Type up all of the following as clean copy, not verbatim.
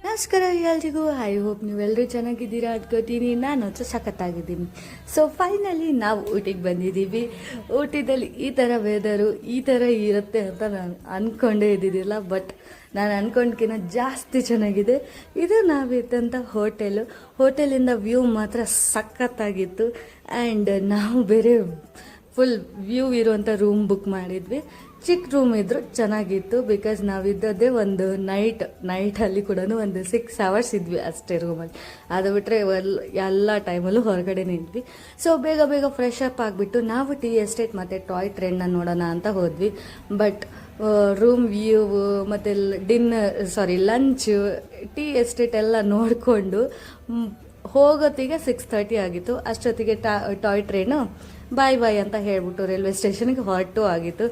ನಮಸ್ಕಾರ ಎಲ್ರಿಗೂ. I hope ನೀವೆಲ್ಲರೂ ಚೆನ್ನಾಗಿದ್ದೀರಾ ಅನ್ಕೋತೀನಿ. ನಾನು ಹತ್ರ ಸಖತ್ತಾಗಿದ್ದೀನಿ. ಸೊ ಫೈನಲಿ ನಾವು ಊಟಿಗೆ ಬಂದಿದ್ದೀವಿ. ಊಟಿದಲ್ಲಿ ಈ ಥರ ವೆದರು ಈ ಥರ ಇರುತ್ತೆ ಅಂತ ನಾನು ಅಂದ್ಕೊಂಡೇ ಇದ್ದಿದ್ದಿಲ್ಲ. ಬಟ್ ನಾನು ಅಂದ್ಕೊಂಡ್ಕಿಂತ ಜಾಸ್ತಿ ಚೆನ್ನಾಗಿದೆ. ಇದು ನಾವಿದ್ದಂಥ ಹೋಟೆಲಿಂದ ವ್ಯೂ ಮಾತ್ರ ಸಖತ್ತಾಗಿತ್ತು. ಆ್ಯಂಡ್ ನಾವು ಬೇರೆ ಫುಲ್ ವ್ಯೂ ಇರುವಂಥ ರೂಮ್ ಬುಕ್ ಮಾಡಿದ್ವಿ. ಚಿಕ್ಕ ರೂಮ್ ಇದ್ದರೂ ಚೆನ್ನಾಗಿತ್ತು. ಬಿಕಾಸ್ ನಾವಿದ್ದದ್ದೇ ಒಂದು ನೈಟಲ್ಲಿ ಕೂಡ ಒಂದು 6 hours ಇದ್ವಿ ಅಷ್ಟೇ ರೂಮಲ್ಲಿ. ಅದು ಬಿಟ್ಟರೆ ಎಲ್ಲ ಟೈಮಲ್ಲೂ ಹೊರಗಡೆನೇ ಇದ್ವಿ. ಸೊ ಬೇಗ ಫ್ರೆಶ್ ಅಪ್ ಆಗಿಬಿಟ್ಟು ನಾವು ಟೀ ಎಸ್ಟೇಟ್ ಮತ್ತು ಟಾಯ್ ಟ್ರೈನ್ನ ನೋಡೋಣ ಅಂತ ಹೋದ್ವಿ. ಬಟ್ ರೂಮ್ ವ್ಯೂ ಮತ್ತು ಲಂಚ್ ಟೀ ಎಸ್ಟೇಟ್ ಎಲ್ಲ ನೋಡಿಕೊಂಡು ಹೋಗೋತ್ತಿಗೆ 6:30 ಆಗಿತ್ತು. ಅಷ್ಟೊತ್ತಿಗೆ ಟಾಯ್ ಟ್ರೈನು ಬಾಯ್ ಅಂತ ಹೇಳ್ಬಿಟ್ಟು ರೈಲ್ವೆ ಸ್ಟೇಷನ್ಗೆ ಹೊರಟು ಆಗಿತ್ತು.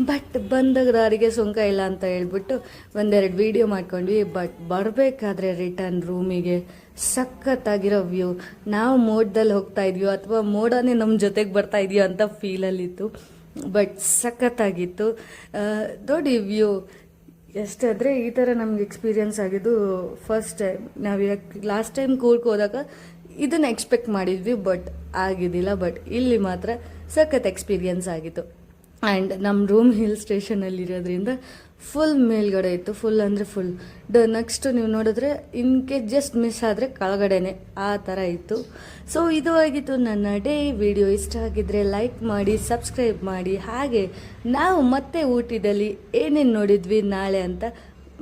ಬಟ್ ಬಂದ ದಾರಿಗೆ ಸುಂಕ ಇಲ್ಲ ಅಂತ ಹೇಳ್ಬಿಟ್ಟು ಒಂದೆರಡು ವಿಡಿಯೋ ಮಾಡ್ಕೊಂಡ್ವಿ. ಬಟ್ ಬರಬೇಕಾದ್ರೆ ರಿಟರ್ನ್ ರೂಮಿಗೆ ಸಖತ್ತಾಗಿರೋ ವ್ಯೂ. ನಾವು ಮೋಡದಲ್ಲಿ ಹೋಗ್ತಾ ಇದೆಯೋ ಅಥವಾ ಮೋಡನೇ ನಮ್ಮ ಜೊತೆಗೆ ಬರ್ತಾ ಇದೆಯೋ ಅಂತ ಫೀಲಲ್ಲಿತ್ತು. ಬಟ್ ಸಖತ್ತಾಗಿತ್ತು. ನೋಡಿ ವ್ಯೂ ಎಷ್ಟಾದರೆ ಈ ಥರ ನಮ್ಗೆ ಎಕ್ಸ್ಪೀರಿಯನ್ಸ್ ಆಗಿದ್ದು ಫಸ್ಟ್ ಟೈಮ್. ನಾವು ಲಾಸ್ಟ್ ಟೈಮ್ ಕೂರ್ಗೆ ಹೋದಾಗ ಇದನ್ನು ಎಕ್ಸ್ಪೆಕ್ಟ್ ಮಾಡಿದ್ವಿ, ಬಟ್ ಆಗಿದ್ದಿಲ್ಲ. ಬಟ್ ಇಲ್ಲಿ ಮಾತ್ರ ಸಖತ್ ಎಕ್ಸ್ಪೀರಿಯನ್ಸ್ ಆಗಿತ್ತು. ಆ್ಯಂಡ್ ನಮ್ಮ ರೂಮ್ ಹಿಲ್ ಸ್ಟೇಷನಲ್ಲಿರೋದ್ರಿಂದ ಫುಲ್ ಮೇಲ್ಗಡೆ ಇತ್ತು. ಫುಲ್ ಅಂದರೆ ಫುಲ್. ನೆಕ್ಸ್ಟ್ ನೀವು ನೋಡಿದ್ರೆ ಇನ್ಕೆ ಜಸ್ಟ್ ಮಿಸ್ ಆದರೆ ಕೆಳಗಡೆನೆ ಆ ಥರ ಇತ್ತು. ಸೊ ಇದು ಆಗಿತ್ತು ನನ್ನ ಡೇ. ವಿಡಿಯೋ ಇಷ್ಟ ಆಗಿದ್ದರೆ ಲೈಕ್ ಮಾಡಿ, ಸಬ್ಸ್ಕ್ರೈಬ್ ಮಾಡಿ. ಹಾಗೆ ನಾವು ಮತ್ತೆ ಊಟದಲ್ಲಿ ಏನೇನು ನೋಡಿದ್ವಿ ನಾಳೆ ಅಂತ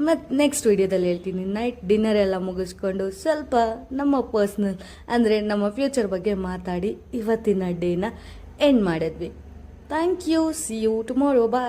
ಮತ್ತು ನೆಕ್ಸ್ಟ್ ವಿಡಿಯೋದಲ್ಲಿ ಹೇಳ್ತೀನಿ. ನೈಟ್ ಡಿನ್ನರ್ ಎಲ್ಲ ಮುಗಿಸ್ಕೊಂಡು ಸ್ವಲ್ಪ ನಮ್ಮ ಪರ್ಸ್ನಲ್ ಅಂದರೆ ನಮ್ಮ ಫ್ಯೂಚರ್ ಬಗ್ಗೆ ಮಾತಾಡಿ ಇವತ್ತಿನ ಡೇನ ಎಂಡ್ ಮಾಡಿದ್ವಿ. Thank you. See you tomorrow. Bye.